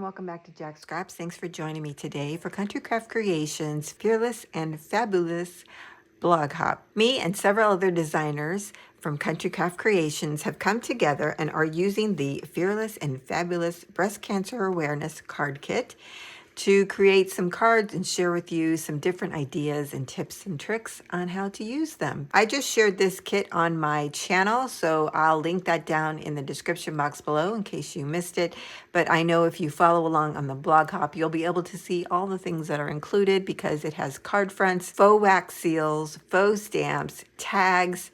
welcome back to Jacqs Scraps. Thanks for joining me today for Country Craft Creations Fearless and Fabulous blog hop. Me and several other designers from Country Craft Creations have come together and are using the Fearless and Fabulous Breast Cancer Awareness Card Kit to create some cards and share with you some different ideas and tips and tricks on how to use them. I just shared this kit on my channel, so I'll link that down in the description box below in case you missed it. But I know if you follow along on the blog hop, you'll be able to see all the things that are included because it has card fronts, faux wax seals, faux stamps, tags,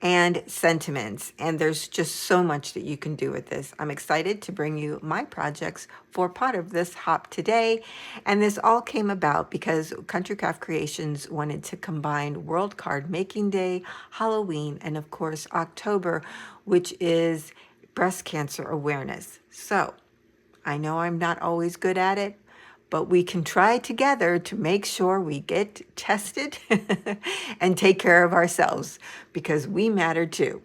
and sentiments, and there's just so much that you can do with this. I'm excited to bring you my projects for part of this hop today, and this all came about because Country Craft Creations wanted to combine World Cardmaking Day, Halloween, and of course October, which is breast cancer awareness. So I know I'm not always good at it, but we can try together to make sure we get tested and take care of ourselves because we matter too.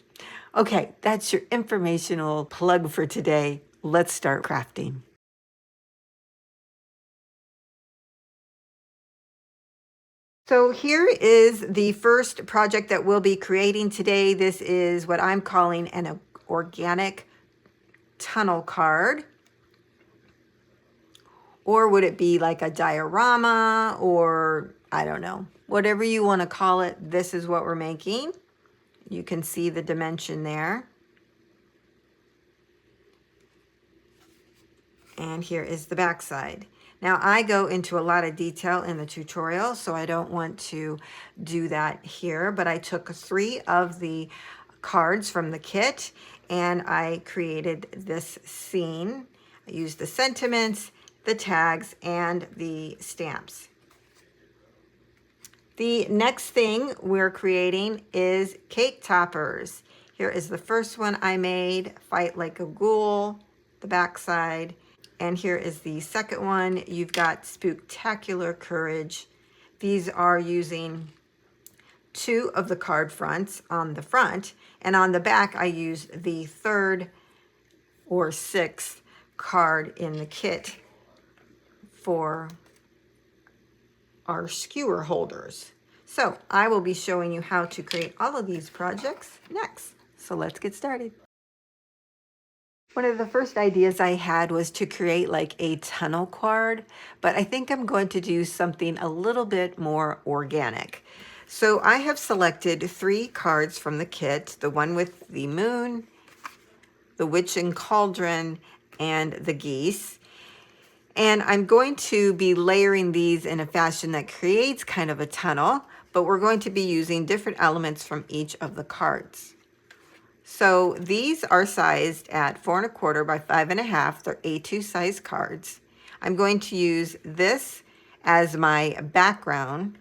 Okay, that's your informational plug for today. Let's start crafting. So here is the first project that we'll be creating today. This is what I'm calling an organic tunnel card. Or would it be like a diorama, or I don't know, whatever you want to call it. This is what we're making. You can see the dimension there. And here is the back side. Now I go into a lot of detail in the tutorial, so I don't want to do that here, but I took 3 of the cards from the kit and I created this scene. I used the sentiments, the tags, and the stamps. The next thing we're creating is cake toppers. Here is the first one I made, Fight Like a Ghoul, the back side. And here is the second one. You've got Spooktacular Courage. These are using 2 of the card fronts on the front, and on the back I used the 3rd or 6th card in the kit for our skewer holders. So I will be showing you how to create all of these projects next. So let's get started. One of the first ideas I had was to create like a tunnel card, but I think I'm going to do something a little bit more organic. So I have selected 3 cards from the kit, the one with the moon, the witch and cauldron, and the geese. And I'm going to be layering these in a fashion that creates kind of a tunnel, but we're going to be using different elements from each of the cards. So these are sized at 4 1/4 by 5 1/2. They're A2 size cards. I'm going to use this as my background.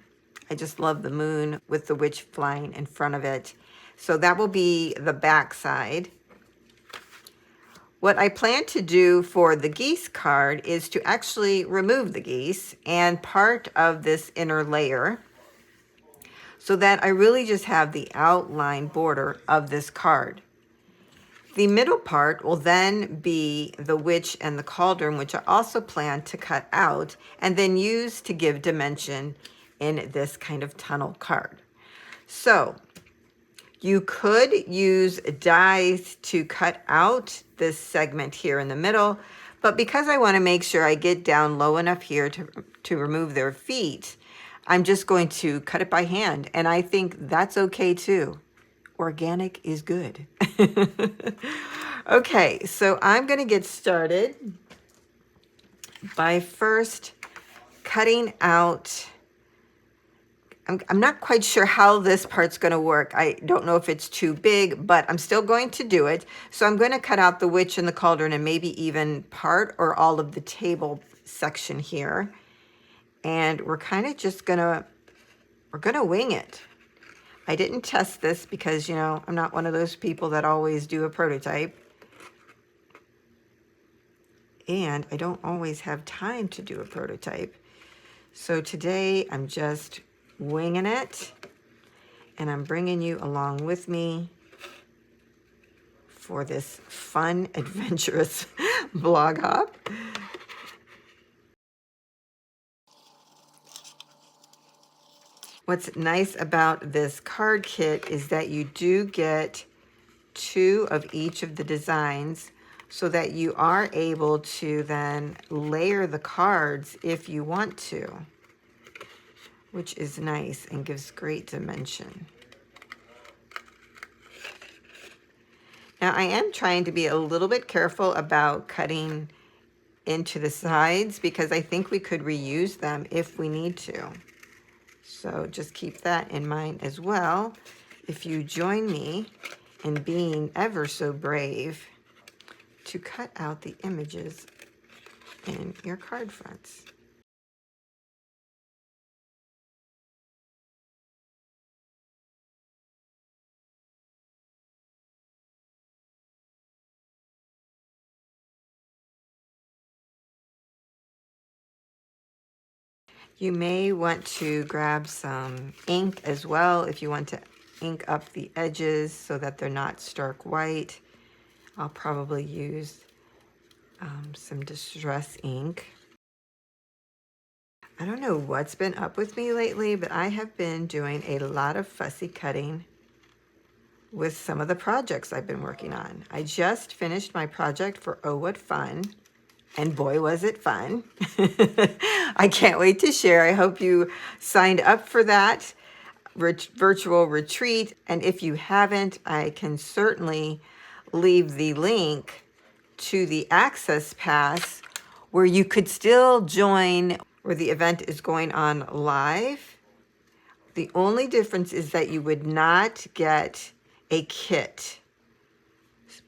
I just love the moon with the witch flying in front of it. So that will be the back side. What I plan to do for the geese card is to actually remove the geese and part of this inner layer so that I really just have the outline border of this card. The middle part will then be the witch and the cauldron, which I also plan to cut out and then use to give dimension in this kind of tunnel card. So you could use dies to cut out this segment here in the middle, but because I want to make sure I get down low enough here to remove their feet, I'm just going to cut it by hand, and I think that's okay too. Organic is good. Okay, so I'm going to get started by first cutting out. I'm not quite sure how this part's going to work. I don't know if it's too big, but I'm still going to do it. So I'm going to cut out the witch and the cauldron and maybe even part or all of the table section here. And we're kind of just we're going to wing it. I didn't test this because, you know, I'm not one of those people that always do a prototype. And I don't always have time to do a prototype. So today I'm just winging it, and I'm bringing you along with me for this fun, adventurous blog hop. What's nice about this card kit is that you do get 2 of each of the designs so that you are able to then layer the cards if you want to, which is nice and gives great dimension. Now I am trying to be a little bit careful about cutting into the sides because I think we could reuse them if we need to. So just keep that in mind as well. If you join me in being ever so brave to cut out the images in your card fronts. You may want to grab some ink as well if you want to ink up the edges so that they're not stark white. I'll probably use some distress ink. I don't know what's been up with me lately, but I have been doing a lot of fussy cutting with some of the projects I've been working on. I just finished my project for Oh What Fun, and boy was it fun. I can't wait to share. I hope you signed up for that virtual retreat, and if you haven't, I can certainly leave the link to the access pass where you could still join where the event is going on live. The only difference is that you would not get a kit.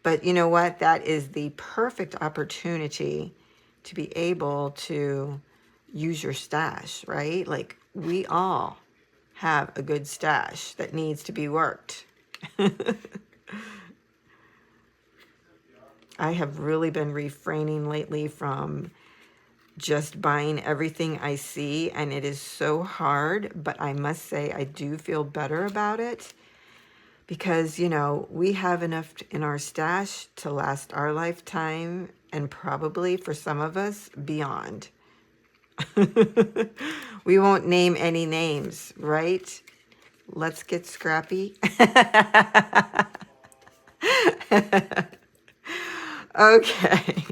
But you know what? That is the perfect opportunity to be able to use your stash, right? Like we all have a good stash that needs to be worked. I have really been refraining lately from just buying everything I see, and it is so hard, but I must say I do feel better about it because, you know, we have enough in our stash to last our lifetime and probably for some of us beyond. We won't name any names, right? Let's get scrappy. Okay.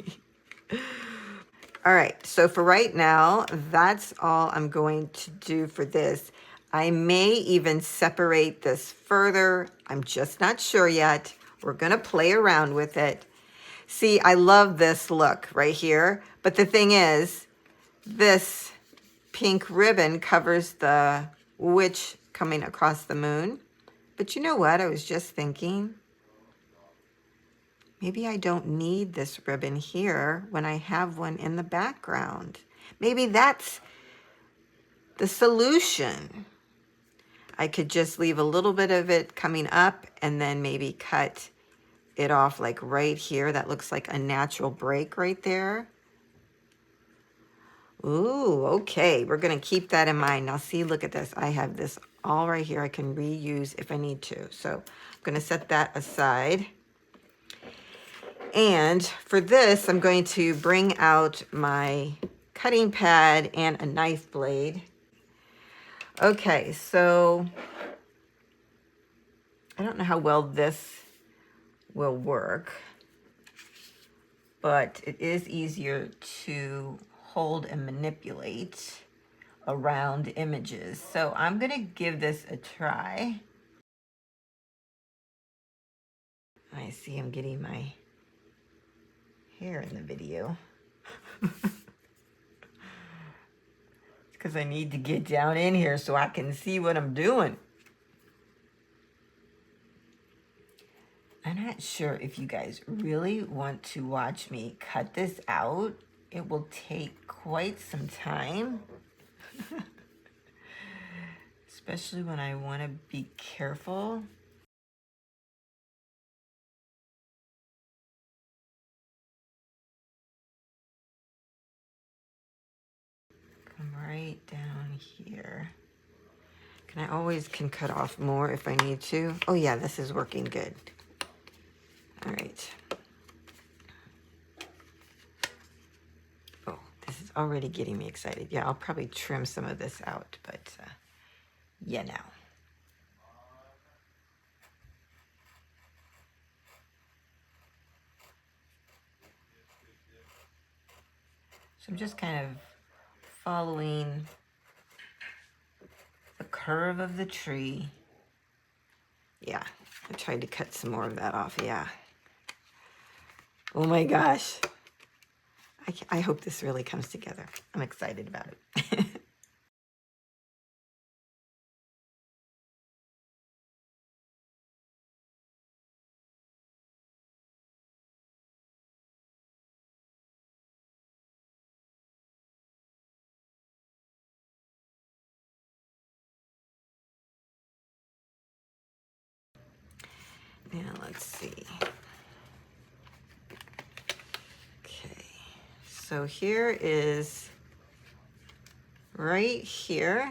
All right, so for right now, that's all I'm going to do for this. I may even separate this further. I'm just not sure yet. We're gonna play around with it. See, I love this look right here, but the thing is, this pink ribbon covers the witch coming across the moon. But you know what? I was just thinking, maybe I don't need this ribbon here when I have one in the background. Maybe that's the solution. I could just leave a little bit of it coming up and then maybe cut it off like right here. That looks like a natural break right there. Ooh, okay. We're going to keep that in mind. Now see, look at this. I have this all right here. I can reuse if I need to. So I'm going to set that aside. And for this, I'm going to bring out my cutting pad and a knife blade. Okay, so I don't know how well this will work, but it is easier to hold and manipulate around images. So I'm going to give this a try. I see I'm getting my hair in the video. Because I need to get down in here so I can see what I'm doing. I'm not sure if you guys really want to watch me cut this out. It will take quite some time. Especially when I want to be careful. Come right down here. I always can cut off more if I need to. Oh yeah, this is working good. All right. Oh, this is already getting me excited. Yeah, I'll probably trim some of this out, but you know. So I'm just kind of following the curve of the tree. Yeah, I tried to cut some more of that off, yeah. Oh my gosh. I hope this really comes together. I'm excited about it. Now let's see. Okay, so here is right here.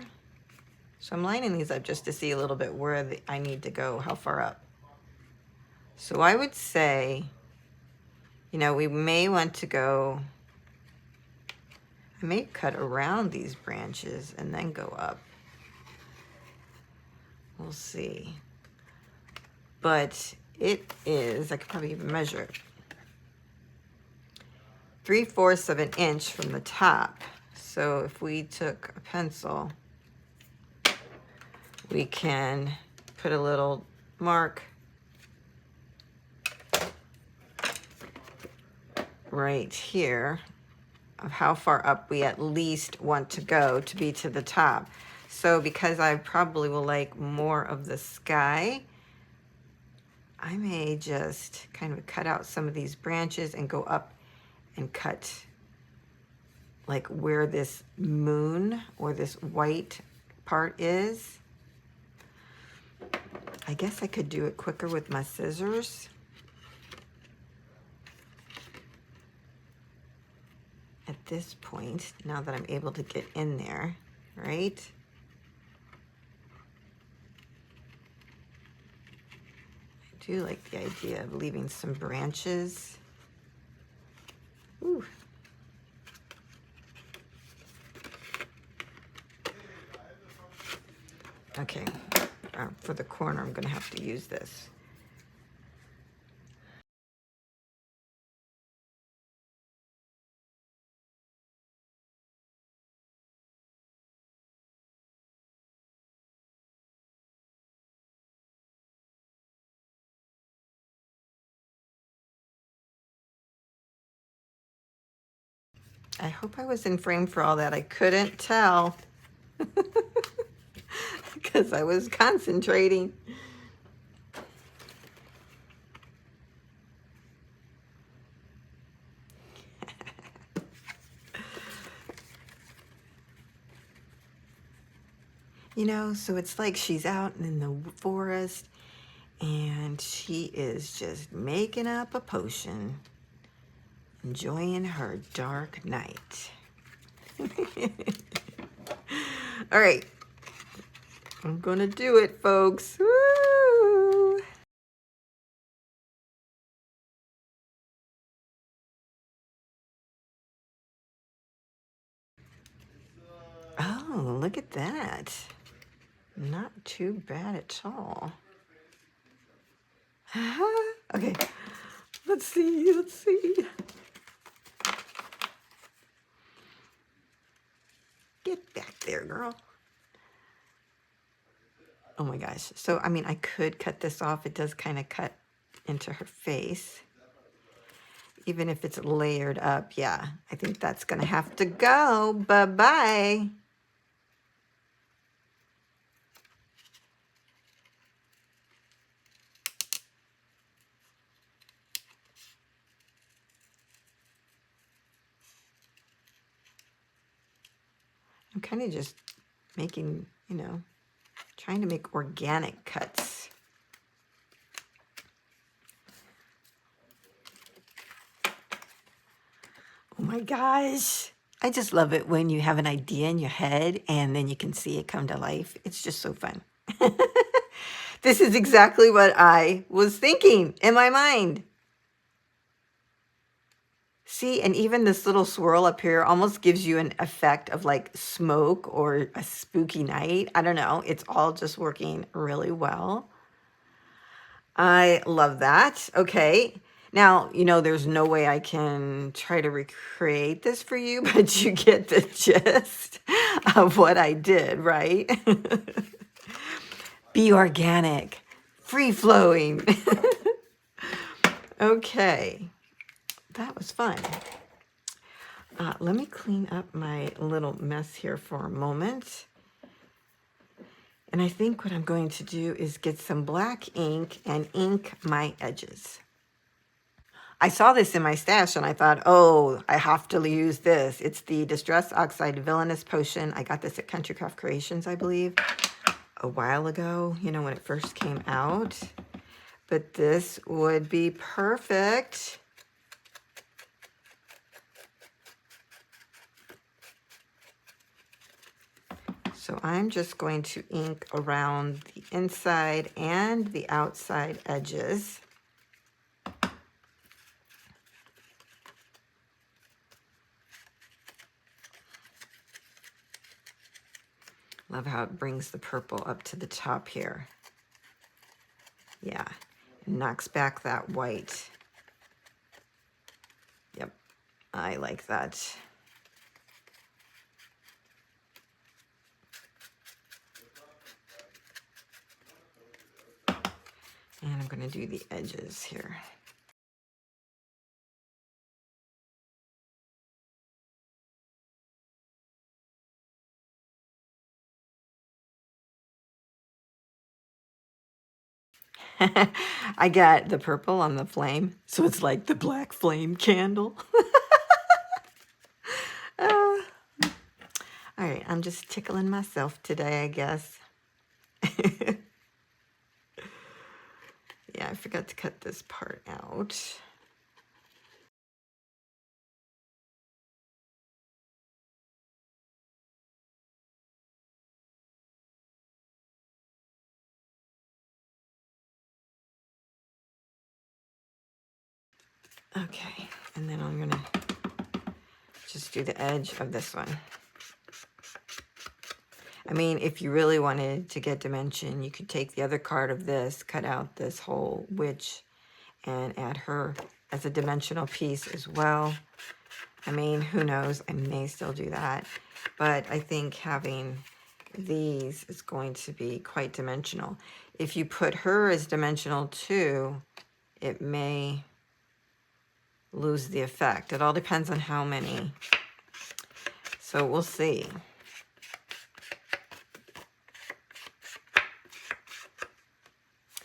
So I'm lining these up just to see a little bit where I need to go, how far up. So I would say, you know, we may want to go, I may cut around these branches and then go up. We'll see. But it is, I could probably even measure it, 3/4 of an inch from the top. So if we took a pencil, we can put a little mark right here of how far up we at least want to go to be to the top. So because I probably will like more of the sky, I may just kind of cut out some of these branches and go up and cut like where this moon or this white part is. I guess I could do it quicker with my scissors. At this point, now that I'm able to get in there, right? I do like the idea of leaving some branches. Ooh. Okay, for the corner, I'm gonna have to use this. I hope I was in frame for all that. I couldn't tell because I was concentrating. You know, so it's like she's out in the forest and she is just making up a potion, enjoying her dark night. All right, I'm gonna do it, folks. Woo! Oh, look at that. Not too bad at all. Okay, let's see, let's see. Get back there, girl. Oh my gosh. So, I mean, I could cut this off. It does kind of cut into her face. Even if it's layered up, yeah. I think that's going to have to go. Bye-bye. I'm kind of just making, you know, trying to make organic cuts. Oh my gosh. I just love it when you have an idea in your head and then you can see it come to life. It's just so fun. This is exactly what I was thinking in my mind. See, and even this little swirl up here almost gives you an effect of like smoke or a spooky night. I don't know. It's all just working really well. I love that. Okay. Now, you know, there's no way I can try to recreate this for you, but you get the gist of what I did, right? Be organic, free flowing. Okay, that was fun. Let me clean up my little mess here for a moment. And I think what I'm going to do is get some black ink and ink my edges. I saw this in my stash and I thought, oh, I have to use this. It's the Distress Oxide Villainous Potion. I got this at Country Craft Creations, I believe, a while ago, you know, when it first came out. But this would be perfect. So I'm just going to ink around the inside and the outside edges. Love how it brings the purple up to the top here. Yeah, it knocks back that white. Yep, I like that. And I'm going to do the edges here. I got the purple on the flame, so it's like the black flame candle. All right, I'm just tickling myself today, I guess. Yeah, I forgot to cut this part out. Okay, and then I'm gonna just do the edge of this one. I mean, if you really wanted to get dimension, you could take the other card of this, cut out this whole witch, and add her as a dimensional piece as well. I mean, who knows? I may still do that. But I think having these is going to be quite dimensional. If you put her as dimensional too, it may lose the effect. It all depends on how many. So we'll see.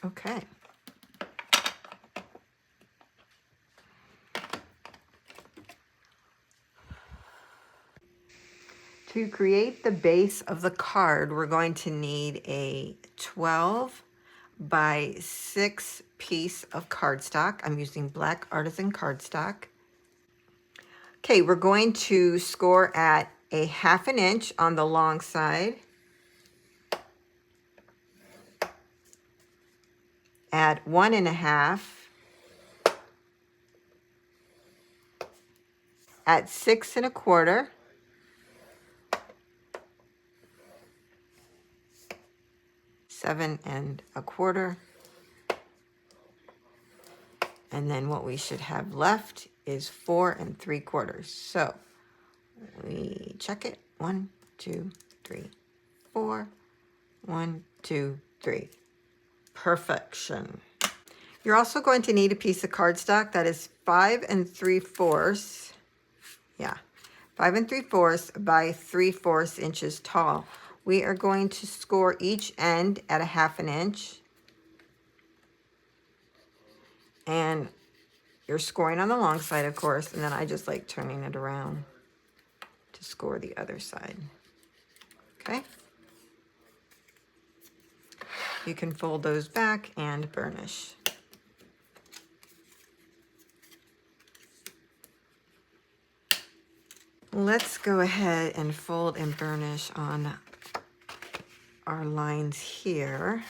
Okay. To create the base of the card, we're going to need a 12 by 6 piece of cardstock. I'm using black artisan cardstock. Okay, we're going to score at a 1/2 inch on the long side. At 1 1/2. At 6 1/4. Seven and a quarter. And then what we should have left is 4 3/4. So we check it. 1, 2, 3, 4. 1, 2, 3. Perfection. You're also going to need a piece of cardstock that is 5 3/4. Yeah, 5 3/4 by 3/4 inches tall. We are going to score each end at a 1/2 inch. And you're scoring on the long side, of course, and then I just like turning it around to score the other side. Okay? You can fold those back and burnish. Let's go ahead and fold and burnish on our lines here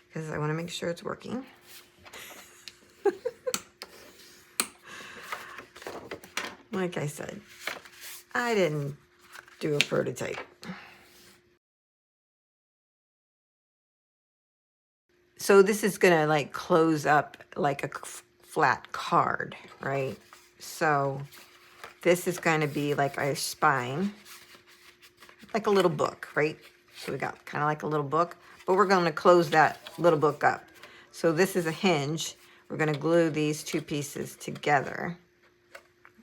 because I want to make sure it's working. Like I said, I didn't do a prototype. So this is gonna like close up like a flat card, right? So this is going to be like our spine, like a little book, right? So we got kind of like a little book, but we're going to close that little book up. So this is a hinge. We're going to glue these two pieces together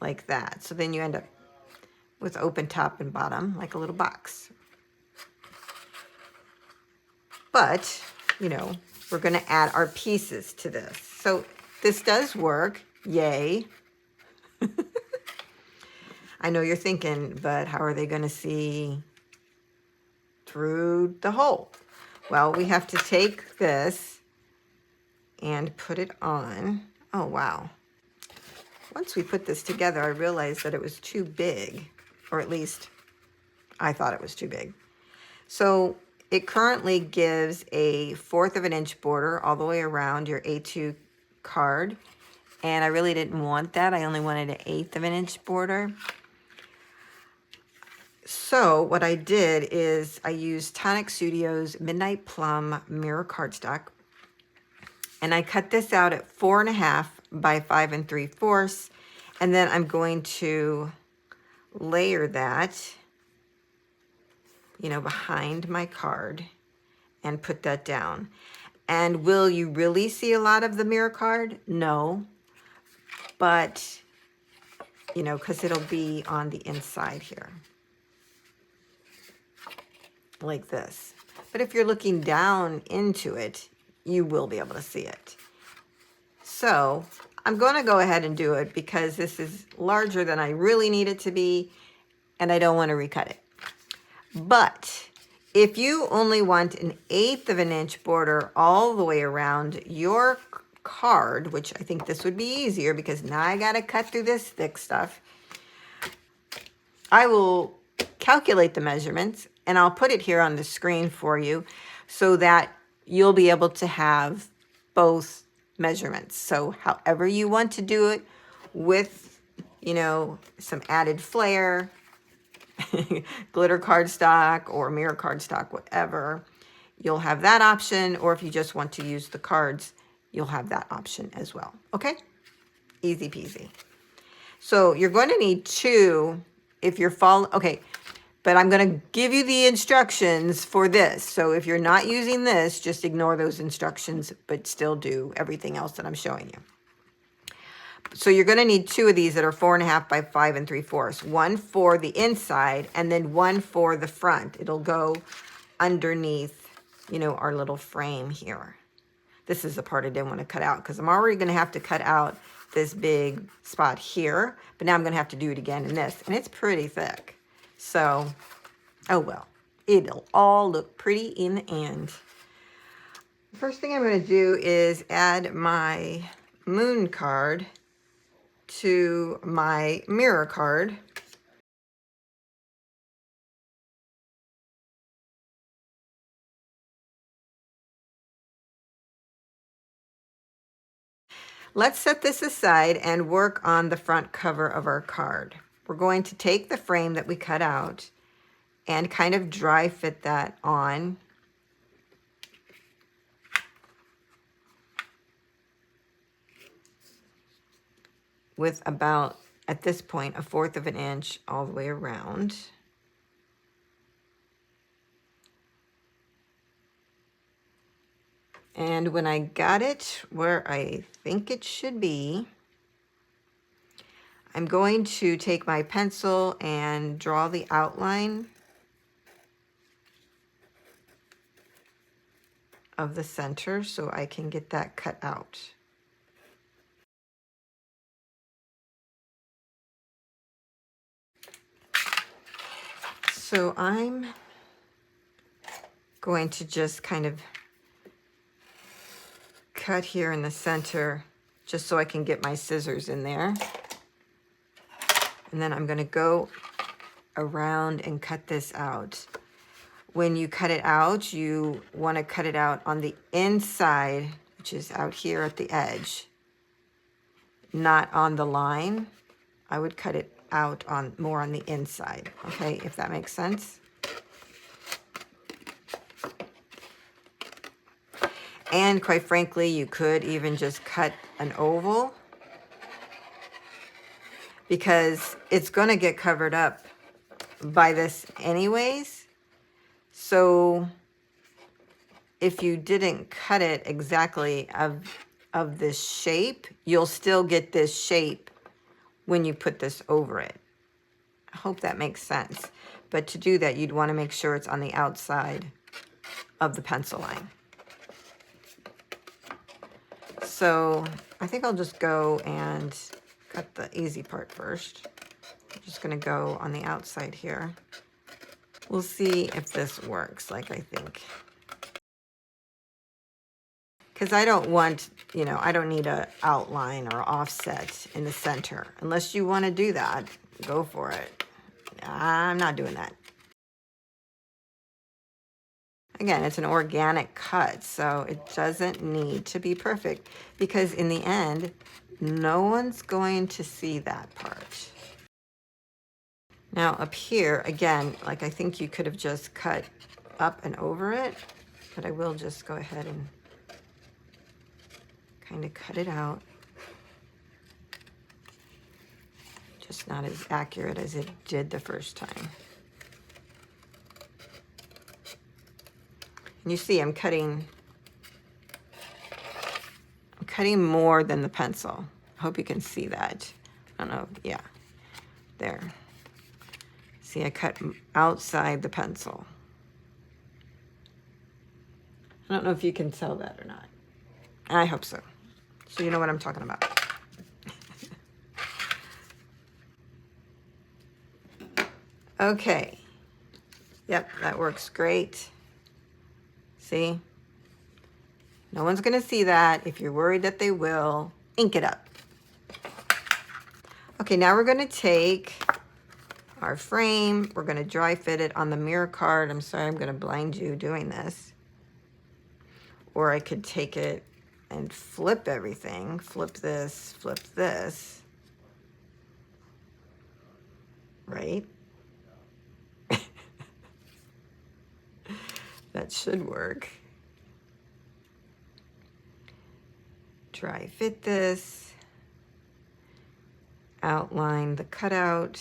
like that. So then you end up with open top and bottom, like a little box. But, you know, we're going to add our pieces to this. So this does work. Yay. I know you're thinking, but how are they going to see through the hole? Well, we have to take this and put it on. Oh, wow. Once we put this together, I realized that it was too big, or at least I thought it was too big. So it currently gives a 1/4 of an inch border all the way around your A2 card. And I really didn't want that. I only wanted an 1/8 of an inch border. So what I did is I used Tonic Studios Midnight Plum Mirror Cardstock. And I cut this out at 4.5 by 5 3/4. And then I'm going to layer that, you know, behind my card and put that down. And will you really see a lot of the mirror card? No. But, you know, because it'll be on the inside here. Like this. But if you're looking down into it, you will be able to see it. So I'm going to go ahead and do it because this is larger than I really need it to be, and I don't want to recut it. But if you only want an 1/8 of an inch border all the way around your card, which I think this would be easier because now I got to cut through this thick stuff, I will calculate the measurements and I'll put it here on the screen for you so that you'll be able to have both measurements. So however you want to do it with, you know, some added flair, glitter cardstock or mirror cardstock, whatever, you'll have that option. Or if you just want to use the cards, you'll have that option as well. Okay? Easy peasy. So you're going to need 2 if you're following. Okay. But I'm going to give you the instructions for this. So if you're not using this, just ignore those instructions, but still do everything else that I'm showing you. So you're going to need 2 of these that are 4.5 by 5 3/4. One for the inside and then one for the front. It'll go underneath, you know, our little frame here. This is the part I didn't want to cut out because I'm already going to have to cut out this big spot here. But now I'm going to have to do it again in this. And it's pretty thick. So, oh well, it'll all look pretty in the end. First thing I'm going to do is add my moon card to my mirror card. Let's set this aside and work on the front cover of our card. We're going to take the frame that we cut out and kind of dry fit that on. With about, at this point, a 1/4 of an inch all the way around. And when I got it where I think it should be, I'm going to take my pencil and draw the outline of the center so I can get that cut out. So I'm going to just kind of cut here in the center just so I can get my scissors in there. And then I'm going to go around and cut this out. When you cut it out, you want to cut it out on the inside, which is out here at the edge, not on the line. I would cut it out on more on the inside, okay, if that makes sense. And quite frankly, you could even just cut an oval because it's going to get covered up by this anyways. So if you didn't cut it exactly of this shape, you'll still get this shape when you put this over it. I hope that makes sense. But to do that, you'd want to make sure it's on the outside of the pencil line. So I think I'll just go and cut the easy part first. I'm just going to go on the outside here. We'll see if this works like I think. Because I don't want, you know, I don't need an outline or offset in the center. Unless you want to do that, go for it. I'm not doing that. Again, it's an organic cut, so it doesn't need to be perfect. Because in the end, no one's going to see that part. Now up here, again, like I think you could have just cut up and over it. But I will just go ahead and kind of cut it out. Just not as accurate as it did the first time. And you see I'm cutting more than the pencil. I hope you can see that. I don't know, yeah, there. See, I cut outside the pencil. I don't know if you can tell that or not. I hope so. So you know what I'm talking about. Okay. Yep, that works great. See? No one's going to see that. If you're worried that they will, ink it up. Okay, now we're going to take our frame. We're going to dry fit it on the mirror card. I'm sorry, I'm going to blind you doing this. Or I could take it and flip everything. Flip this, right? That should work. Dry fit this. Outline the cutout.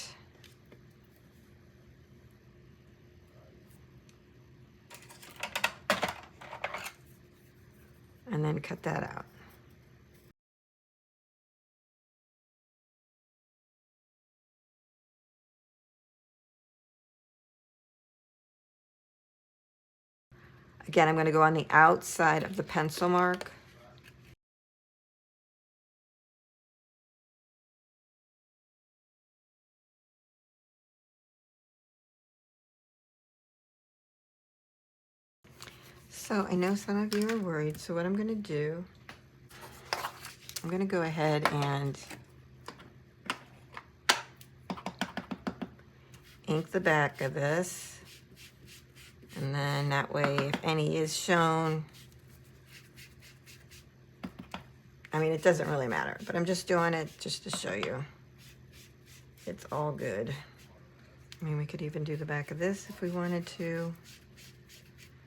And then cut that out. Again, I'm going to go on the outside of the pencil mark. So I know some of you are worried, so what I'm going to do, I'm going to go ahead and ink the back of this. And then that way, if any is shown, I mean, it doesn't really matter, but I'm just doing it just to show you. It's all good. I mean, we could even do the back of this if we wanted to.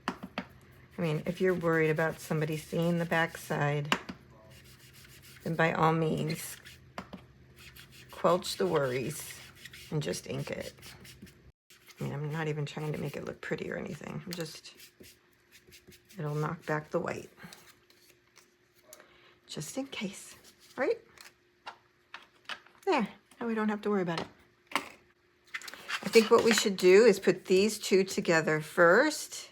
I mean, if you're worried about somebody seeing the back side, then by all means, quelch the worries and just ink it. I mean, I'm not even trying to make it look pretty or anything. I'm just, it'll knock back the white. Just in case, right? There, now we don't have to worry about it. I think what we should do is put these two together first.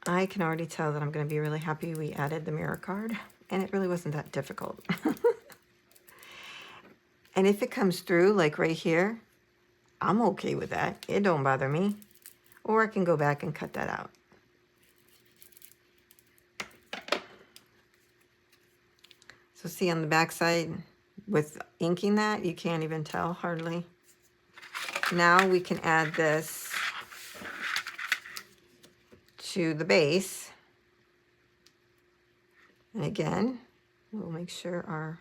I can already tell that I'm going to be really happy we added the mirror card, and it really wasn't that difficult. And if it comes through, like right here, I'm okay with that. It don't bother me. Or I can go back and cut that out. So see on the back side, with inking that, you can't even tell hardly. Now we can add this to the base. And again, we'll make sure our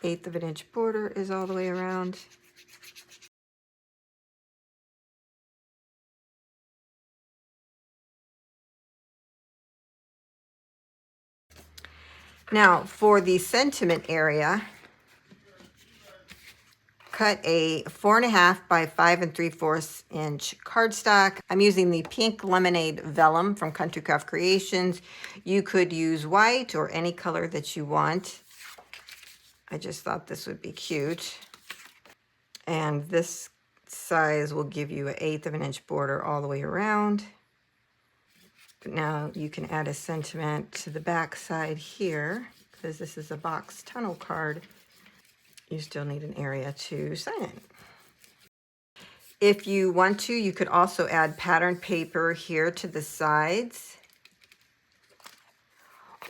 1/8 of an inch border is all the way around. Now for the sentiment area, cut a 4.5 by 5 3/4 inch cardstock. I'm using the pink lemonade vellum from Country Craft Creations. You could use white or any color that you want. I just thought this would be cute. And this size will give you an 1/8 of an inch border all the way around. But now you can add a sentiment to the back side here, because this is a box tunnel card. You still need an area to sign it. If you want to, you could also add pattern paper here to the sides,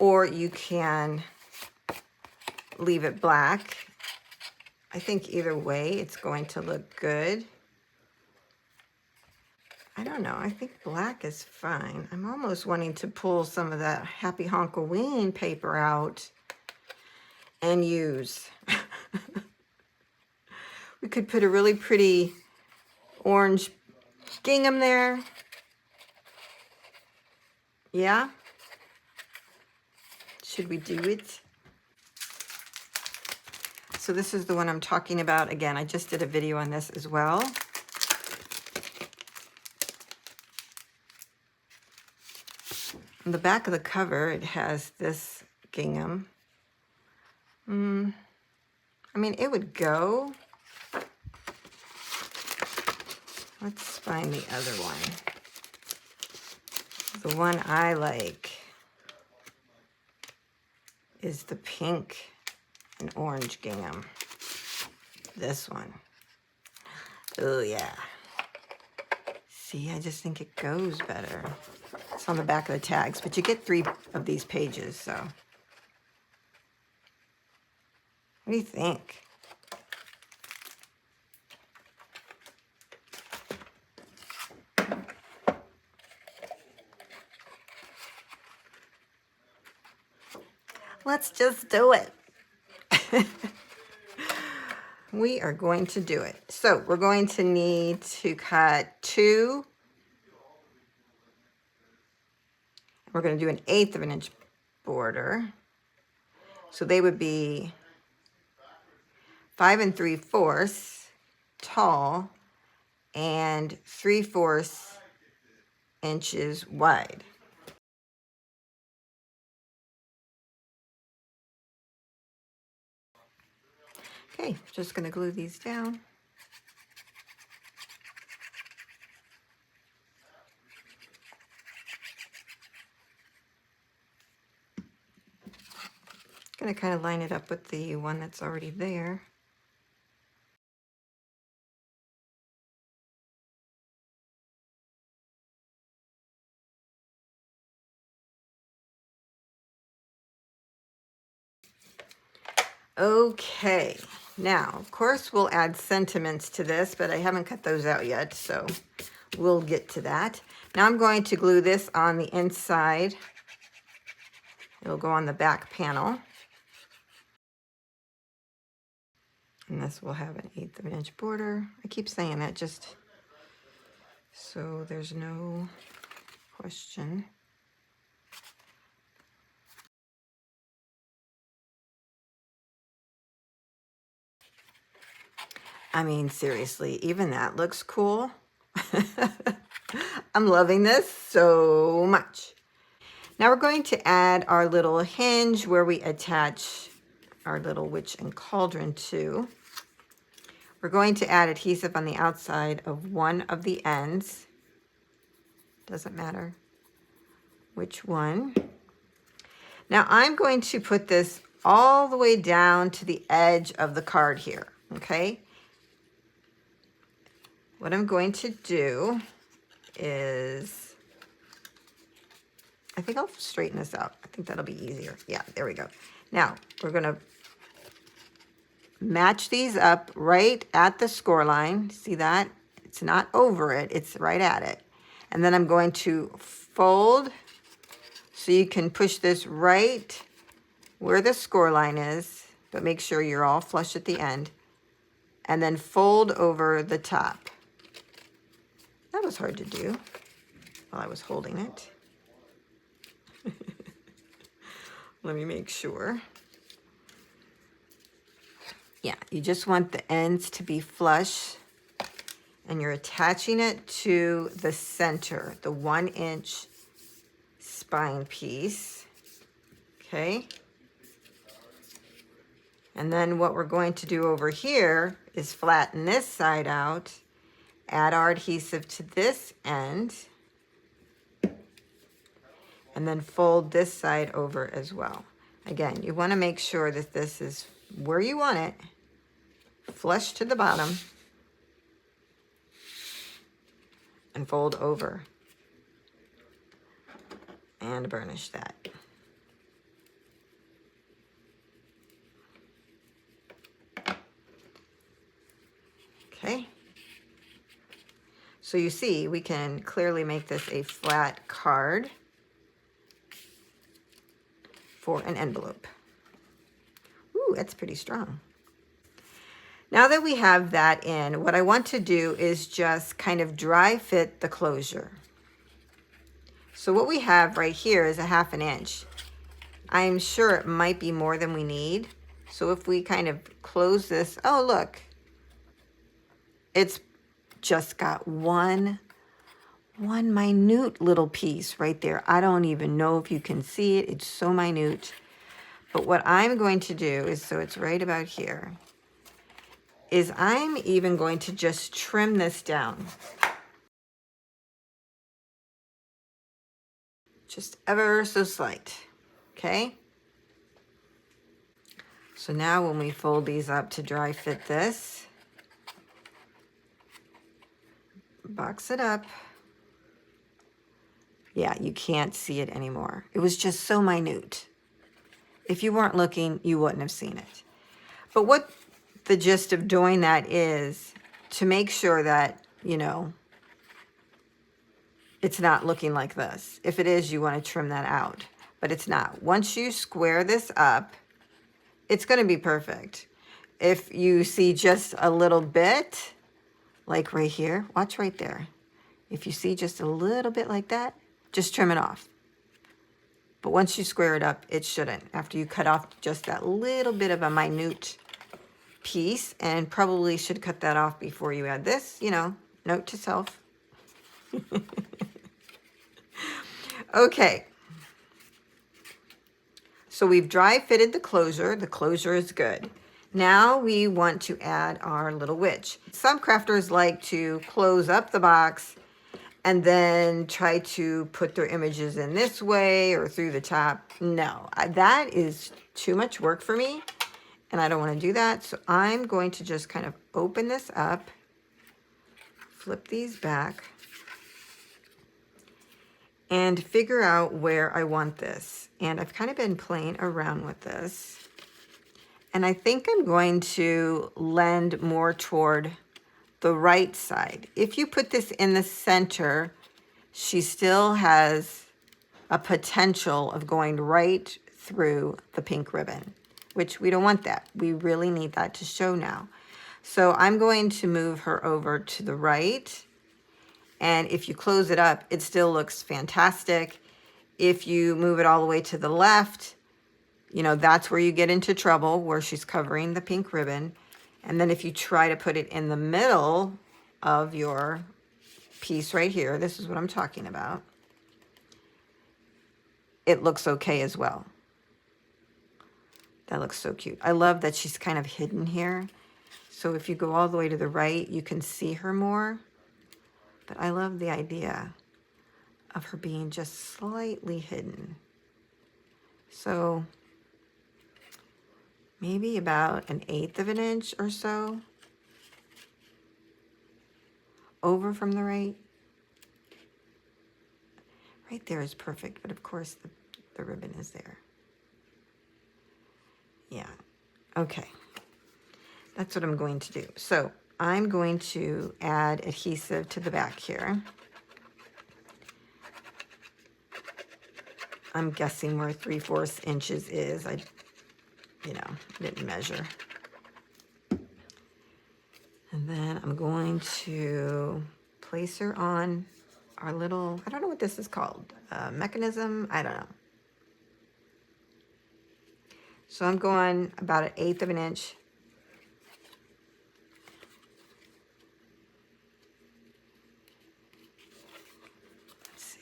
or you can leave it black. I think either way it's going to look good. I don't know, I think black is fine. I'm almost wanting to pull some of that Happy Honkoween paper out and use. We could put a really pretty orange gingham there. Yeah? Should we do it? So this is the one I'm talking about. Again, I just did a video on this as well. On the back of the cover, it has this gingham. I mean, it would go. Let's find the other one. The one I like is the pink and orange gingham. This one. Oh yeah. See, I just think it goes better. It's on the back of the tags, but you get 3 of these pages, so. What do you think? Let's just do it. We are going to do it. So we're going to need to cut 2. We're going to do an 1/8 of an inch border. So they would be 5 3/4 tall and 3/4 inches wide. Okay, just going to glue these down. Going to kind of line it up with the one that's already there. Okay, now, of course, we'll add sentiments to this, but I haven't cut those out yet, so we'll get to that. Now I'm going to glue this on the inside. It'll go on the back panel. And this will have an 1/8 of an inch border. I keep saying that just so there's no question. I mean, seriously, even that looks cool. I'm loving this so much. Now we're going to add our little hinge where we attach our little witch and cauldron to. We're going to add adhesive on the outside of one of the ends. Doesn't matter which one. Now I'm going to put this all the way down to the edge of the card here, okay? What I'm going to do is, I think I'll straighten this out. I think that'll be easier. Yeah, there we go. Now, we're going to match these up right at the score line. See that? It's not over it, it's right at it. And then I'm going to fold so you can push this right where the score line is, but make sure you're all flush at the end, and then fold over the top. That was hard to do while I was holding it. Let me make sure. Yeah, you just want the ends to be flush, and you're attaching it to the center, the 1-inch spine piece. Okay. And then what we're going to do over here is flatten this side out, add our adhesive to this end, and then fold this side over as well. Again, you want to make sure that this is where you want it, flush to the bottom, and fold over and burnish that. Okay. So you see, we can clearly make this a flat card for an envelope. Ooh, that's pretty strong. Now that we have that in, what I want to do is just kind of dry fit the closure. So what we have right here is a 1/2 inch. I'm sure it might be more than we need. So if we kind of close this, oh look, it's just got one minute little piece right there. I don't even know if you can see it. It's so minute. But what I'm going to do is, so it's right about here, is I'm even going to just trim this down. Just ever so slight, okay? So now when we fold these up to dry fit this, box it up. Yeah, you can't see it anymore. It was just so minute. If you weren't looking, you wouldn't have seen it. But what the gist of doing that is to make sure that, you know, it's not looking like this. If it is, you want to trim that out, but it's not. Once you square this up, it's going to be perfect. If you see just a little bit, like right here, watch right there. If you see just a little bit like that, just trim it off. But once you square it up, it shouldn't. After you cut off just that little bit of a minute piece, and probably should cut that off before you add this, you know, note to self. Okay. So we've dry fitted the closure. The closure is good. Now we want to add our little witch. Some crafters like to close up the box and then try to put their images in this way or through the top. No, that is too much work for me, and I don't want to do that. So I'm going to just kind of open this up, flip these back, and figure out where I want this. And I've kind of been playing around with this. And I think I'm going to lend more toward the right side. If you put this in the center, she still has a potential of going right through the pink ribbon, which we don't want that. We really need that to show now. So I'm going to move her over to the right. And if you close it up, it still looks fantastic. If you move it all the way to the left, you know, that's where you get into trouble, where she's covering the pink ribbon. And then if you try to put it in the middle of your piece right here, this is what I'm talking about, it looks okay as well. That looks so cute. I love that she's kind of hidden here. So if you go all the way to the right, you can see her more. But I love the idea of her being just slightly hidden. So maybe about 1/8 of an inch or so over from the right. Right there is perfect, but of course the ribbon is there. Yeah, okay. That's what I'm going to do. So I'm going to add adhesive to the back here. I'm guessing where 3/4 inches is. I you know, didn't measure. And then I'm going to place her on our little, I don't know what this is called, mechanism, I don't know. So I'm going about 1/8 of an inch. Let's see.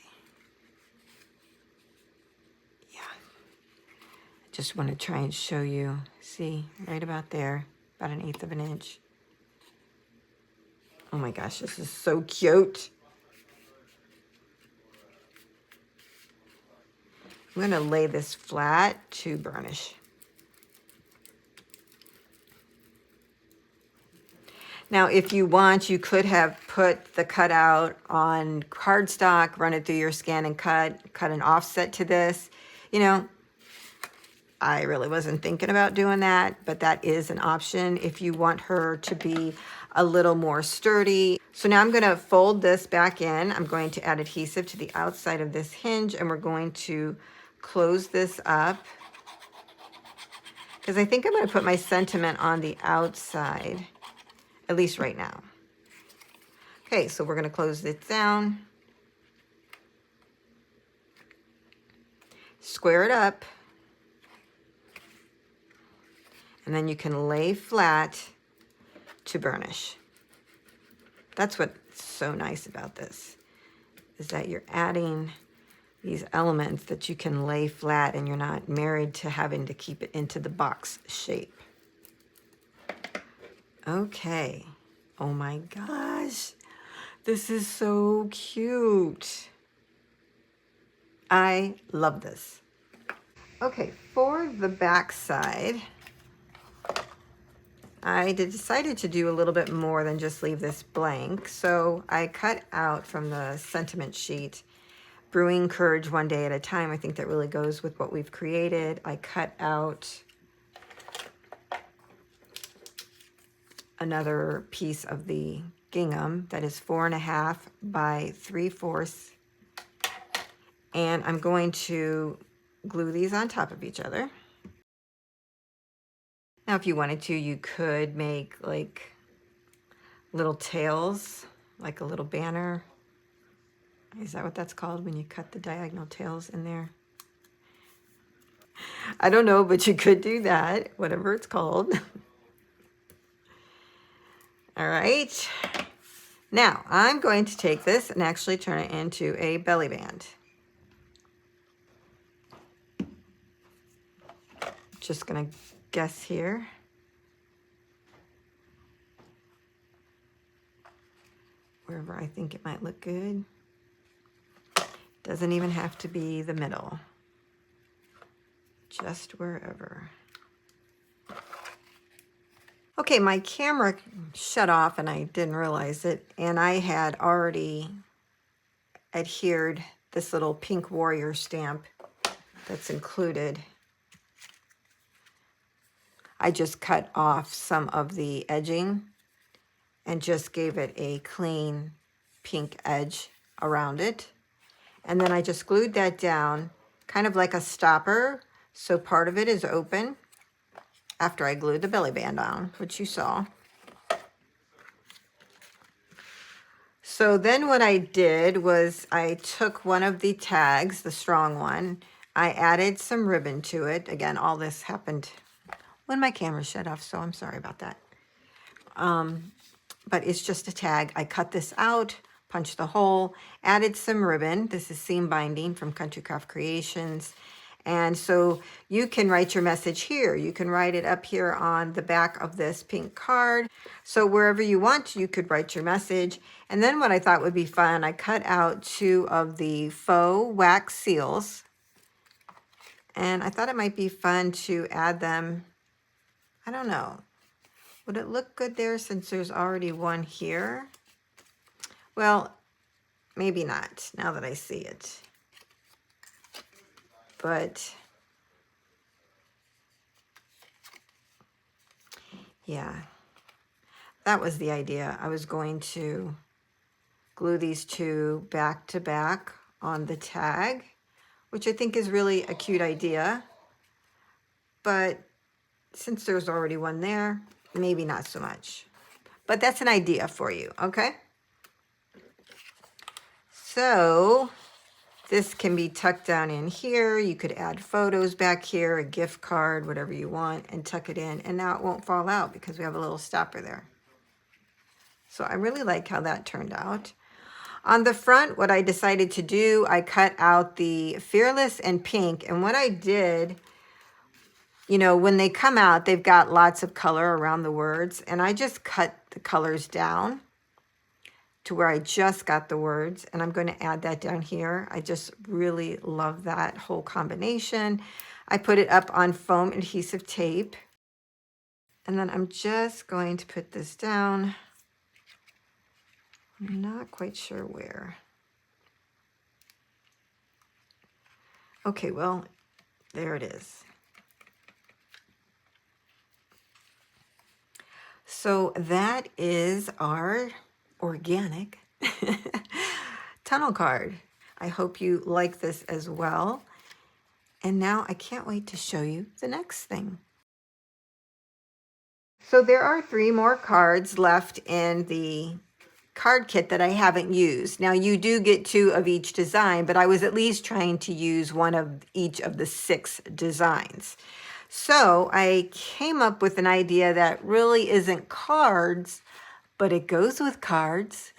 Yeah. I just want to try and show you. See, right about there, about 1/8 of an inch. Oh my gosh, this is so cute. I'm going to lay this flat to burnish. Now, if you want, you could have put the cutout on cardstock, run it through your scan and cut an offset to this. You know, I really wasn't thinking about doing that, but that is an option if you want her to be a little more sturdy. So now I'm going to fold this back in. I'm going to add adhesive to the outside of this hinge, and we're going to close this up because I think I'm going to put my sentiment on the outside, at least right now. Okay, so we're going to close this down, square it up, and then you can lay flat to burnish. That's what's so nice about this, is that you're adding these elements that you can lay flat and you're not married to having to keep it into the box shape. Okay. Oh my gosh. This is so cute. I love this. Okay, for the back side, I decided to do a little bit more than just leave this blank. So I cut out from the sentiment sheet, brewing courage one day at a time. I think that really goes with what we've created. I cut out another piece of the gingham that is 4.5 by 3/4. And I'm going to glue these on top of each other. Now, if you wanted to, you could make like little tails, like a little banner. Is that what that's called when you cut the diagonal tails in there? I don't know, but you could do that, whatever it's called. All right. Now, I'm going to take this and actually turn it into a belly band. Just gonna guess here. Wherever I think it might look good. Doesn't even have to be the middle. Just wherever. Okay, my camera shut off and I didn't realize it. And I had already adhered this little pink warrior stamp that's included. I just cut off some of the edging and just gave it a clean pink edge around it. And then I just glued that down, kind of like a stopper, so part of it is open after I glued the belly band on, which you saw. So then what I did was I took one of the tags, the strong one, I added some ribbon to it. Again, all this happened when my camera shut off, so I'm sorry about that. But it's just a tag. I cut this out, punched the hole, added some ribbon. This is seam binding from Country Craft Creations. And so you can write your message here. You can write it up here on the back of this pink card. So wherever you want, you could write your message. And then what I thought would be fun, I cut out 2 of the faux wax seals. And I thought it might be fun to add them. I don't know. Would it look good there since there's already one here? Well, maybe not now that I see it. But yeah, that was the idea. I was going to glue these 2 back to back on the tag, which I think is really a cute idea. But since there's already one there, maybe not so much. But that's an idea for you, okay? So this can be tucked down in here. You could add photos back here, a gift card, whatever you want, and tuck it in. And now it won't fall out because we have a little stopper there. So I really like how that turned out. On the front, what I decided to do, I cut out the Fearless and Pink. And what I did, you know, when they come out, they've got lots of color around the words. And I just cut the colors down to where I just got the words. And I'm going to add that down here. I just really love that whole combination. I put it up on foam adhesive tape. And then I'm just going to put this down. I'm not quite sure where. Okay, well, there it is. So that is our organic tunnel card. I hope you like this as well. And now I can't wait to show you the next thing. So there are 3 more cards left in the card kit that I haven't used. Now you do get 2 of each design, but I was at least trying to use 1 of each of the 6 designs. So I came up with an idea that really isn't cards, but it goes with cards.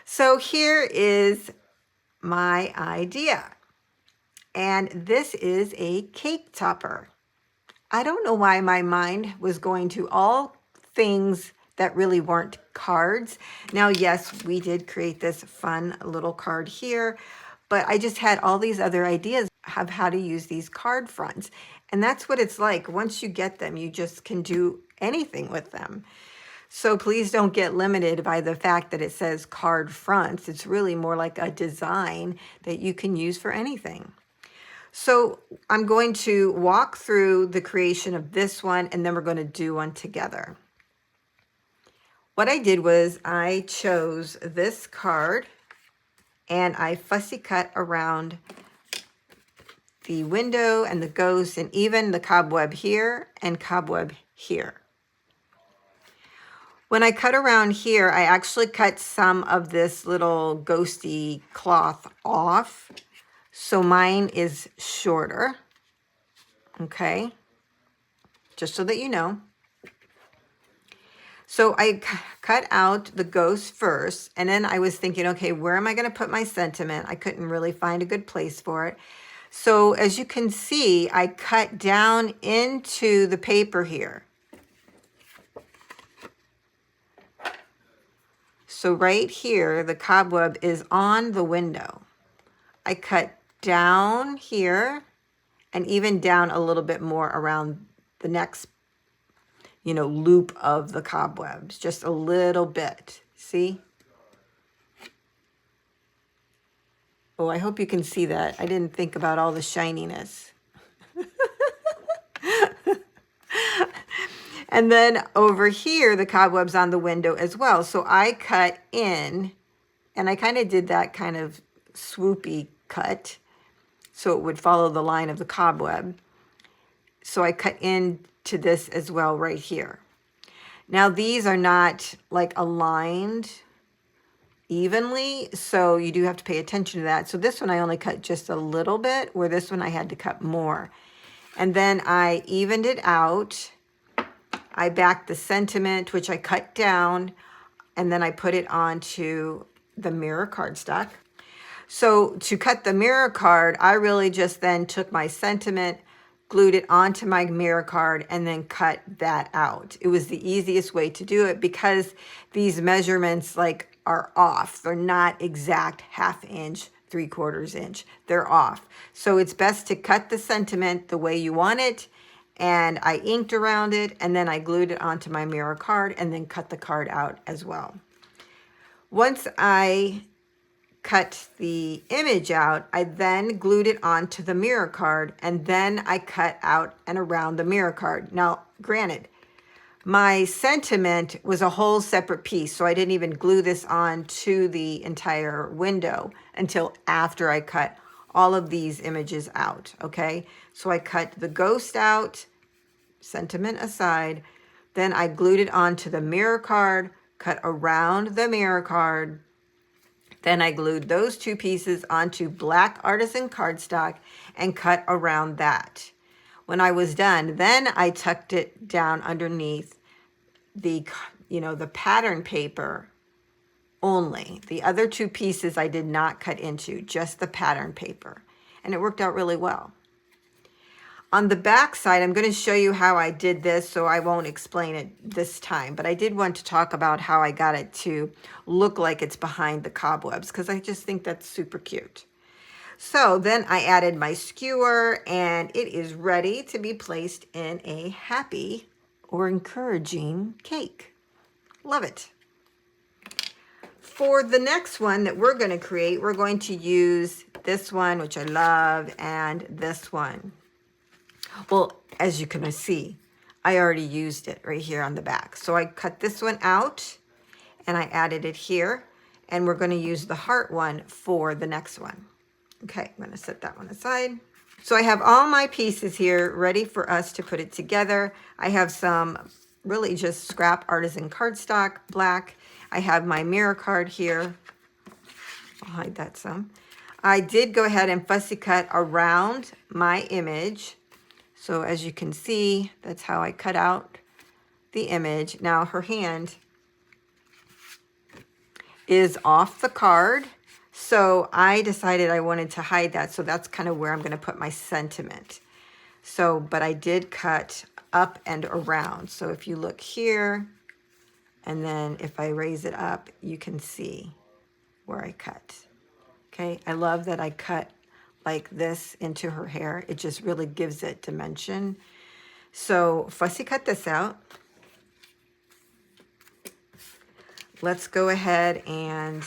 So here is my idea. And this is a cake topper. I don't know why my mind was going to all things that really weren't cards. Now, yes, we did create this fun little card here, but I just had all these other ideas of how to use these card fronts. And that's what it's like. Once you get them, you just can do anything with them. So please don't get limited by the fact that it says card fronts. It's really more like a design that you can use for anything. So I'm going to walk through the creation of this one, and then we're going to do one together. What I did was I chose this card and I fussy cut around the window and the ghost and even the cobweb here and cobweb here. When I cut around here, I actually cut some of this little ghosty cloth off. So mine is shorter, okay? Just so that you know. So I cut out the ghost first, and then I was thinking, okay, where am I going to put my sentiment? I couldn't really find a good place for it. So as you can see, I cut down into the paper here. So right here, the cobweb is on the window. I cut down here and even down a little bit more around the next, you know, loop of the cobwebs, just a little bit. See? Oh, I hope you can see that. I didn't think about all the shininess. And then over here, the cobweb's on the window as well. So I cut in, and I kind of did that kind of swoopy cut, so it would follow the line of the cobweb. So I cut into this as well right here. Now these are not like aligned evenly, so you do have to pay attention to that. So this one I only cut just a little bit, where this one I had to cut more. And then I evened it out. I backed the sentiment, which I cut down, and then I put it onto the mirror cardstock. So to cut the mirror card, I really just then took my sentiment, glued it onto my mirror card, and then cut that out. It was the easiest way to do it because these measurements like are off. They're not exact 1/2 inch, 3/4 inch. They're off. So it's best to cut the sentiment the way you want it. And I inked around it, and then I glued it onto my mirror card and then cut the card out as well. Once I cut the image out, I then glued it onto the mirror card, and then I cut out and around the mirror card. Now, granted, my sentiment was a whole separate piece, so I didn't even glue this on to the entire window until after I cut all of these images out, okay? So I cut the ghost out, sentiment aside, then I glued it onto the mirror card, cut around the mirror card, then I glued those two pieces onto black artisan cardstock and cut around that. When I was done, then I tucked it down underneath the, the pattern paper only. The other two pieces I did not cut into, just the pattern paper. And it worked out really well. On the back side, I'm going to show you how I did this, so I won't explain it this time. But I did want to talk about how I got it to look like it's behind the cobwebs, because I just think that's super cute. So then I added my skewer, and it is ready to be placed in a happy or encouraging cake. Love it. For the next one that we're going to create, we're going to use this one, which I love, and this one. Well, as you can see, I already used it right here on the back. So I cut this one out, and I added it here, and we're going to use the heart one for the next one. Okay, I'm going to set that one aside. So I have all my pieces here ready for us to put it together. I have some really just scrap artisan cardstock, black. I have my mirror card here. I'll hide that some. I did go ahead and fussy cut around my image. So as you can see, that's how I cut out the image. Now her hand is off the card. So I decided I wanted to hide that. So that's kind of where I'm going to put my sentiment. So, but I did cut up and around. So if you look here, and then if I raise it up, you can see where I cut. Okay, I love that I cut like this into her hair. It just really gives it dimension. So fussy cut this out. Let's go ahead and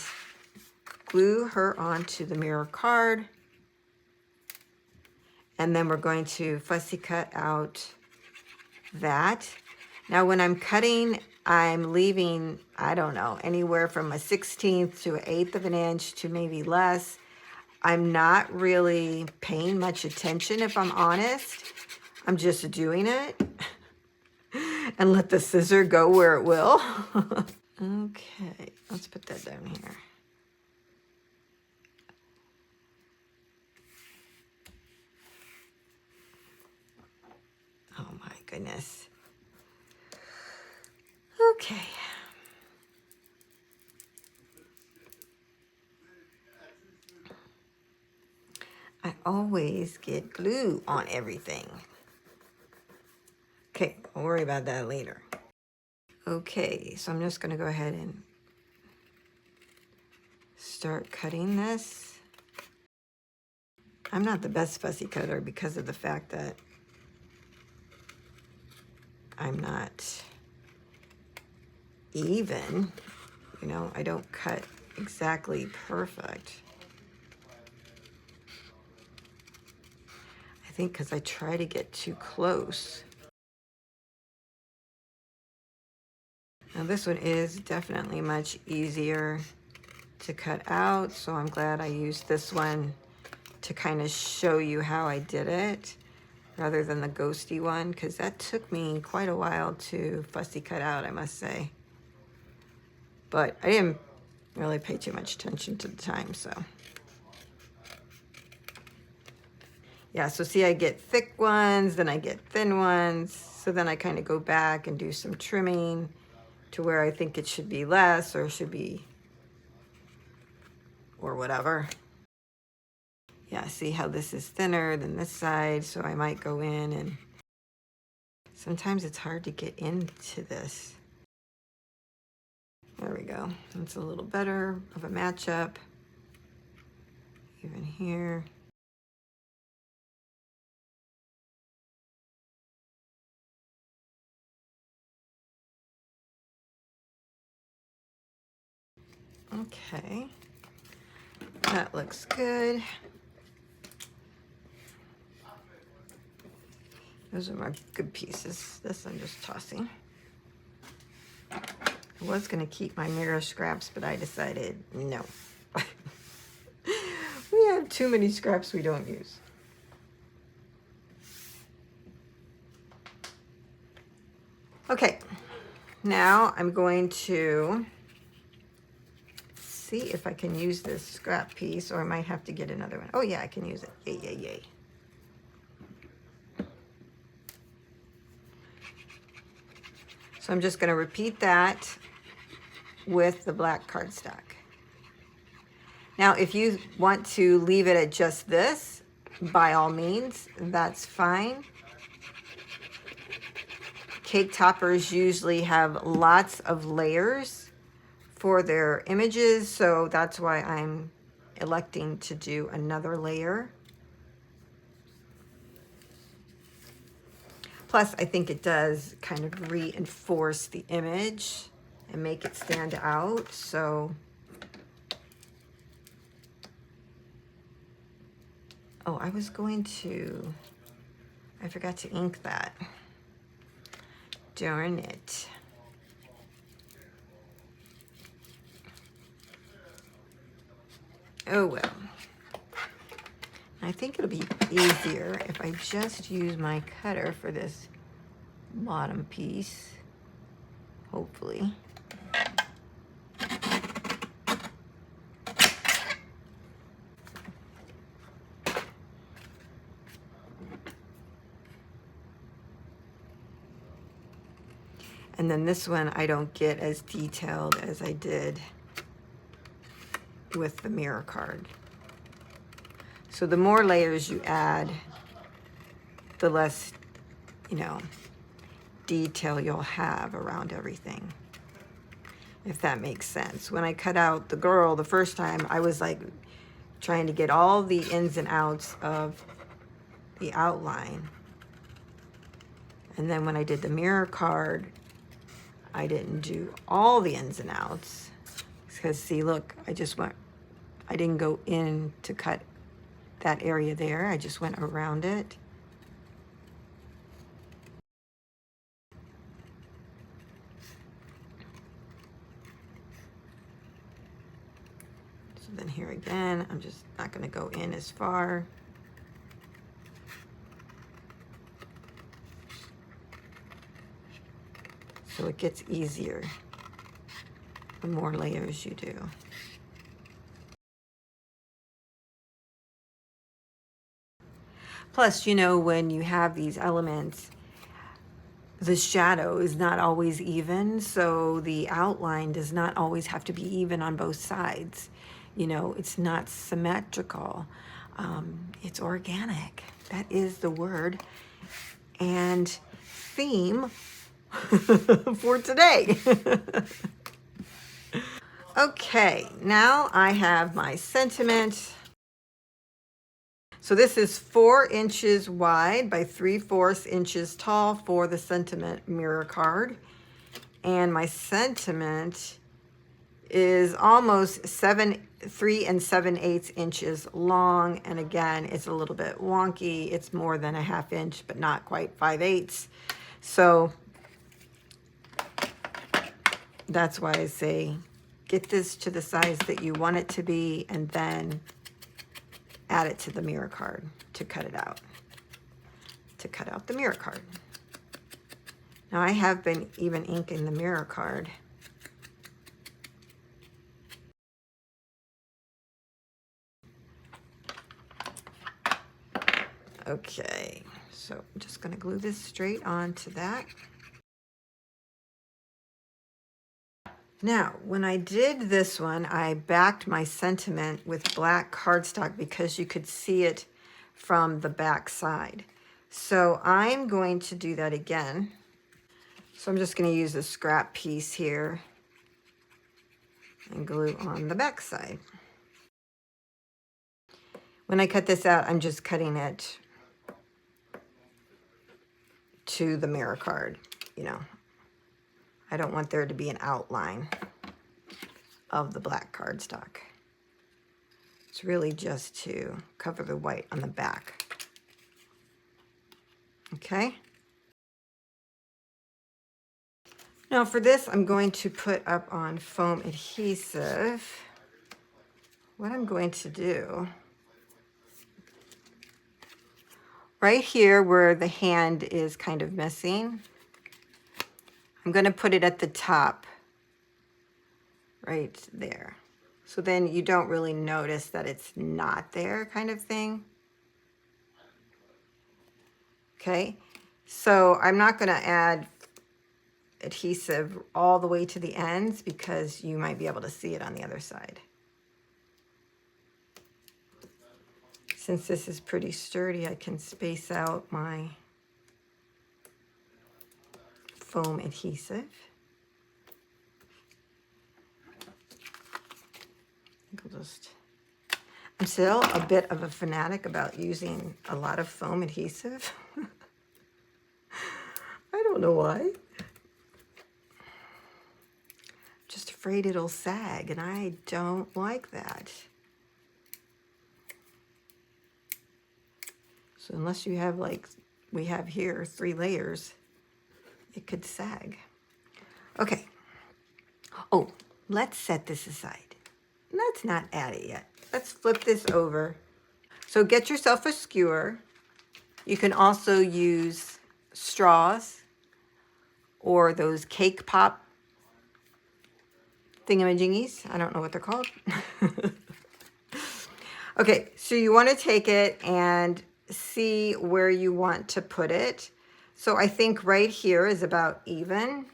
glue her onto the mirror card. And then we're going to fussy cut out that. Now when I'm cutting, I'm leaving, I don't know, anywhere from a 1/16 to an 1/8 of an inch to maybe less. I'm not really paying much attention, if I'm honest. I'm just doing it and let the scissor go where it will. Okay, let's put that down here. Oh my goodness. Okay. I always get glue on everything. Okay, I'll worry about that later. Okay, so I'm just going to go ahead and start cutting this. I'm not the best fussy cutter because of the fact that I'm not even, I don't cut exactly perfect. I think because I try to get too close. Now this one is definitely much easier to cut out, so I'm glad I used this one to kind of show you how I did it rather than the ghosty one, because that took me quite a while to fussy cut out, I must say. But I didn't really pay too much attention to the time, so. Yeah, so see, I get thick ones, then I get thin ones, so then I kind of go back and do some trimming to where I think it should be less or should be, or whatever. Yeah, see how this is thinner than this side, so I might go in and sometimes it's hard to get into this. There we go. It's a little better of a matchup. Even here. Okay, that looks good. Those are my good pieces. This I'm just tossing. I was going to keep my mirror scraps, but I decided no. We have too many scraps we don't use. Okay, now I'm going to see if I can use this scrap piece, or I might have to get another one. Oh yeah, I can use it. Yay, yay, yay. So I'm just going to repeat that with the black cardstock. Now, if you want to leave it at just this, by all means, that's fine. Cake toppers usually have lots of layers for their images, so that's why I'm electing to do another layer. Plus, I think it does kind of reinforce the image and make it stand out. So, oh, I forgot to ink that. Darn it. Oh well. I think it'll be easier if I just use my cutter for this bottom piece, hopefully. And then this one I don't get as detailed as I did with the mirror card. So the more layers you add, the less, detail you'll have around everything, if that makes sense. When I cut out the girl the first time, I was like trying to get all the ins and outs of the outline. And then when I did the mirror card, I didn't do all the ins and outs. Because see, look, I didn't go in to cut that area there. I just went around it. So then here again, I'm just not going to go in as far. So it gets easier the more layers you do. Plus, when you have these elements, the shadow is not always even, so the outline does not always have to be even on both sides. It's not symmetrical. It's organic. That is the word and theme for today. Okay, now I have my sentiment. So this is 4 inches wide by 3/4 inches tall for the sentiment mirror card. And my sentiment is almost 3 7/8 inches long. And again, it's a little bit wonky. It's more than a 1/2 inch, but not quite 5/8. So that's why I say get this to the size that you want it to be, and then add it to the mirror card to cut it out, the mirror card. Now I have been even inking the mirror card. Okay, so I'm just going to glue this straight onto that. Now, when I did this one, I backed my sentiment with black cardstock because you could see it from the back side. So I'm going to do that again. So I'm just going to use a scrap piece here and glue on the back side. When I cut this out, I'm just cutting it to the mirror card, I don't want there to be an outline of the black cardstock. It's really just to cover the white on the back. Okay. Now for this, I'm going to put up on foam adhesive. What I'm going to do Right here where the hand is kind of missing, I'm going to put it at the top, right there. So then you don't really notice that it's not there, kind of thing. Okay, so I'm not going to add adhesive all the way to the ends because you might be able to see it on the other side. Since this is pretty sturdy, I can space out my foam adhesive. I'm still a bit of a fanatic about using a lot of foam adhesive. I don't know why. Just afraid it'll sag, and I don't like that. So unless you have, like we have here, 3 layers, it could sag. Okay. Oh, let's set this aside. Let's not add it yet. Let's flip this over. So get yourself a skewer. You can also use straws or those cake pop thingamajiggies. I don't know what they're called. Okay, so you want to take it and see where you want to put it. So I think right here is about even.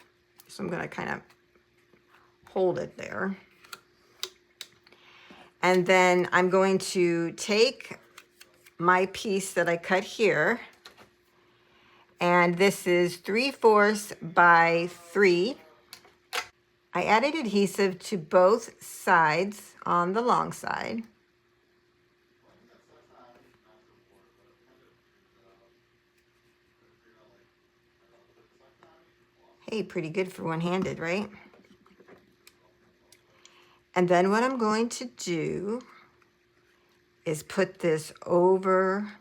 So I'm going to kind of hold it there. And then I'm going to take my piece that I cut here, and this is 3/4 by 3. I added adhesive to both sides on the long side. Hey, pretty good for one-handed, right? And then what I'm going to do is put this over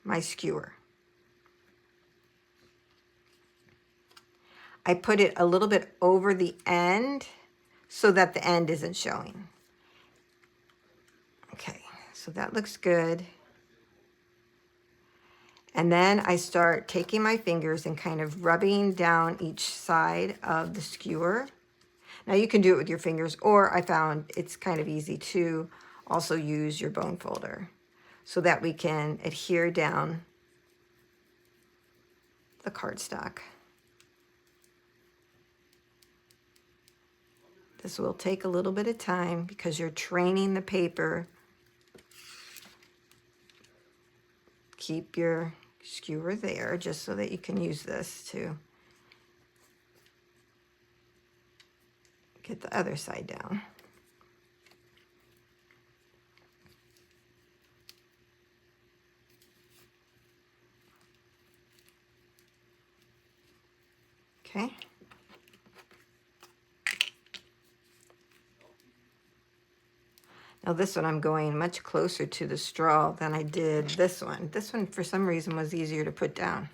my skewer. I put it a little bit over the end so that the end isn't showing. Okay, so that looks good. And then I start taking my fingers and kind of rubbing down each side of the skewer. Now you can do it with your fingers, or I found it's kind of easy to also use your bone folder so that we can adhere down the cardstock. This will take a little bit of time because you're training the paper. Keep your skewer there just so that you can use this to get the other side down. Okay. Now this one I'm going much closer to the straw than I did this one. This one for some reason was easier to put down.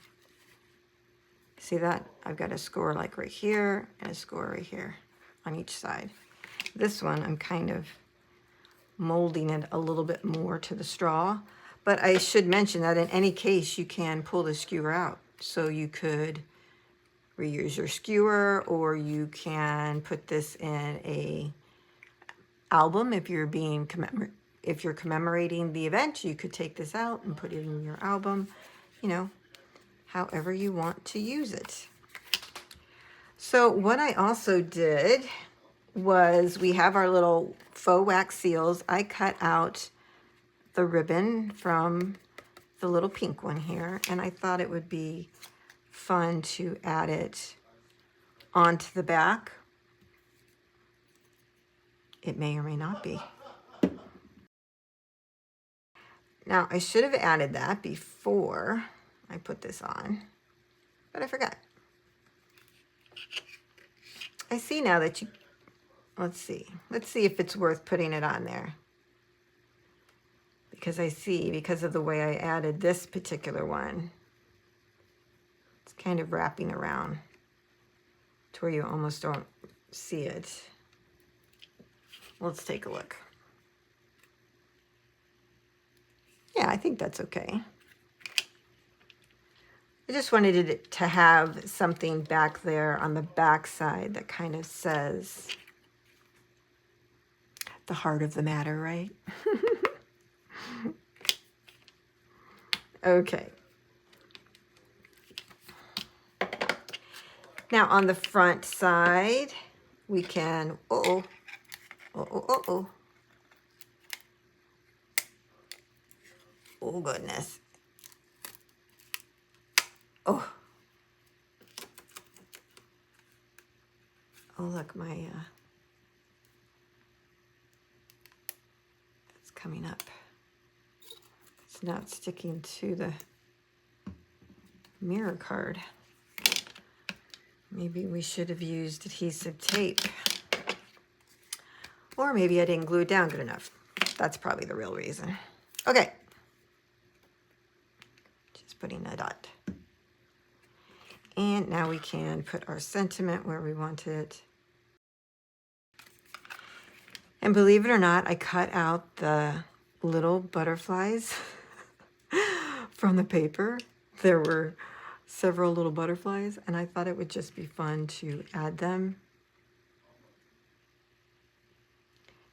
See that? I've got a score like right here and a score right here on each side. This one I'm kind of molding it a little bit more to the straw, but I should mention that in any case you can pull the skewer out. So you could reuse your skewer, or you can put this in a album if you're commemorating the event. You could take this out and put it in your album, you know, however you want to use it. So what I also did was, we have our little faux wax seals. I cut out the ribbon from the little pink one here, and I thought it would be fun to add it onto the back. It may or may not be. Now, I should have added that before I put this on, but I forgot. I see now that you, let's see if it's worth putting it on there. Because I see, because of the way I added this particular one, it's kind of wrapping around to where you almost don't see it. Let's take a look. Yeah, I think that's okay. I just wanted it to have something back there on the back side that kind of says the heart of the matter, right? Okay. Now on the front side, we can, oh, goodness. Oh, look, my, it's coming up. It's not sticking to the mirror card. Maybe we should have used adhesive tape. Or maybe I didn't glue it down good enough. That's probably the real reason. Okay. Just putting a dot. And now we can put our sentiment where we want it. And believe it or not, I cut out the little butterflies from the paper. There were several little butterflies, and I thought it would just be fun to add them.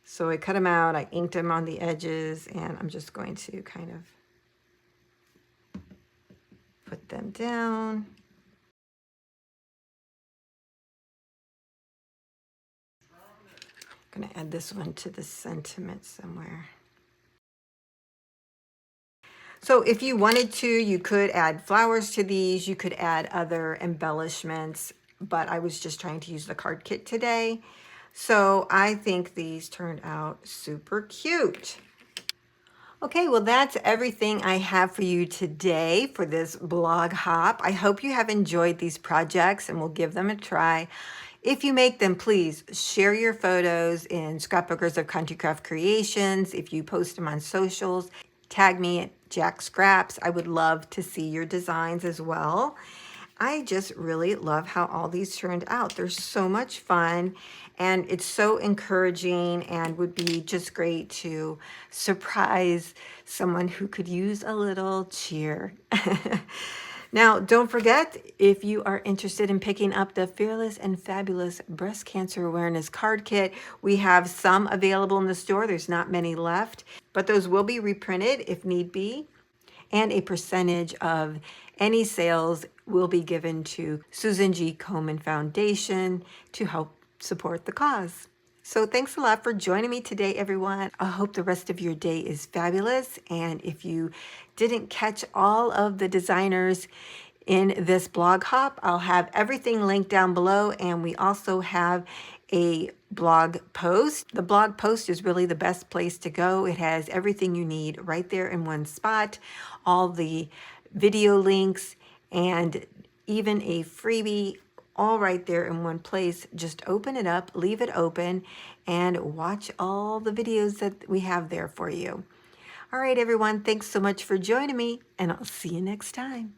So I cut them out, I inked them on the edges, and I'm just going to kind of put them down. I'm going to add this one to the sentiment somewhere. So if you wanted to, you could add flowers to these. You could add other embellishments, but I was just trying to use the card kit today. So I think these turned out super cute. Okay, well, that's everything I have for you today for this blog hop. I hope you have enjoyed these projects and will give them a try. If you make them, please share your photos in Scrapbookers of Country Craft Creations. If you post them on socials, tag me at Jacqs Scraps. I would love to see your designs as well. I just really love how all these turned out. They're so much fun and it's so encouraging and would be just great to surprise someone who could use a little cheer. Now, don't forget, if you are interested in picking up the Fearless and Fabulous Breast Cancer Awareness Card Kit, we have some available in the store. There's not many left, but those will be reprinted if need be. And a percentage of any sales will be given to Susan G. Komen Foundation to help support the cause. So thanks a lot for joining me today, everyone. I hope the rest of your day is fabulous. And if you didn't catch all of the designers in this blog hop, I'll have everything linked down below. And we also have a blog post. The blog post is really the best place to go. It has everything you need right there in one spot, all the video links and even a freebie all right there in one place. Just open it up, leave it open, and watch all the videos that we have there for you. All right, everyone, thanks so much for joining me, and I'll see you next time.